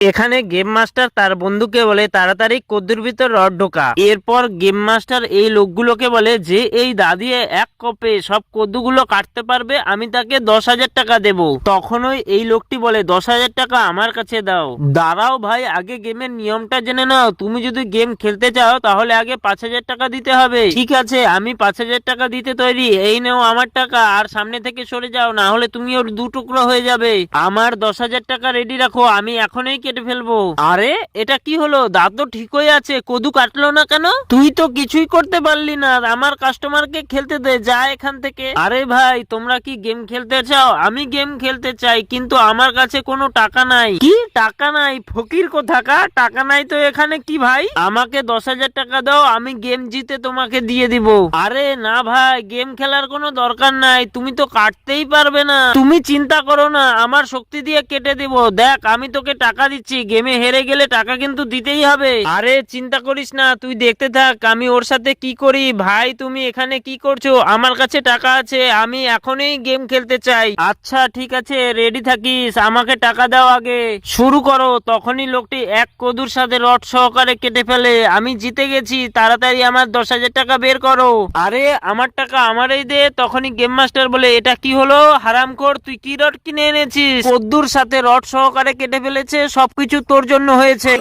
এখানে game master তার বন্ধুকে বলে তাড়াতাড়ি কদ্দুর ভিতর রড ঢোকা। এরপর গেম মাস্টার এই লোকগুলোকে বলে যে এই দাদি এক কপে সব কদ্দুগুলো কাটতে পারবে আমি তাকে 10,000 টাকা দেব। তখনই এই লোকটি বলে 10,000 টাকা আমার কাছে দাও। দাঁড়াও ভাই, আগে গেমের নিয়মটা জেনে নাও। তুমি যদি গেম খেলতে চাও তাহলে আগে 5,000 টাকা দিতে হবে। ঠিক আছে, আমি 5,000 টাকা দিতে তৈরি। এই নেও আমার টাকা, আর সামনে থেকে সরে যাও, না হলে তুমি ওর দু টুকরো হয়ে যাবে। আমার 10,000 টাকা রেডি রাখো, আমি এখনই কেটে ফেলবো। আরে এটা কি হলো? দাঁত তো ঠিকই আছে, কদু কাটলো না কেন? তুই তো কিছুই করতে পারলি না। আমার কাস্টমারকে খেলতে দে, যা এখান থেকে। আরে ভাই, তোমরা কি গেম খেলতে চাও? আমি গেম খেলতে চাই, কিন্তু আমার কাছে কোনো টাকা নাই। কি টাকা নাই? ফকির কোথাকার, টাকা নাই তো এখানে কি ভাই? আমাকে 10,000 টাকা দাও, আমি গেম জিতে তোমাকে দিয়ে দিব। আরে না ভাই, গেম খেলার কোনো দরকার নাই, তুমি তো কাটতেই পারবে না। তুমি চিন্তা করো না, আমার শক্তি দিয়ে কেটে দিব। দেখ, আমি তোকে টাকা দিচ্ছি, গেমে হেরে গেলে টাকা কিন্তু দিতেই হবে। আরে চিন্তা করিস না, তুই দেখতে থাক আমি ওর সাথে কি করি। ভাই তুমি এখানে কি করছো? আমার কাছে টাকা আছে, আমি এখনই গেম খেলতে চাই। আচ্ছা ঠিক আছে, রেডি থাকিস, আমাকে টাকা দাও আগে। শুরু করো। তখনই লোকটি এক কদুর সাথে রড সহকারে কেটে ফেলে। আমি জিতে গেছি, তাড়াতাড়ি আমার 10,000 টাকা বের করো। আরে আমার টাকা আমারই দে। তখনই গেম মাস্টার বলে এটা কি হলো হারামখোর, তুই কি রড কিনে এনেছিস? কদ্দুর সাথে রড সহকারে কেটে ফেলেছে, সবকিছু তোর জন্য হয়েছে।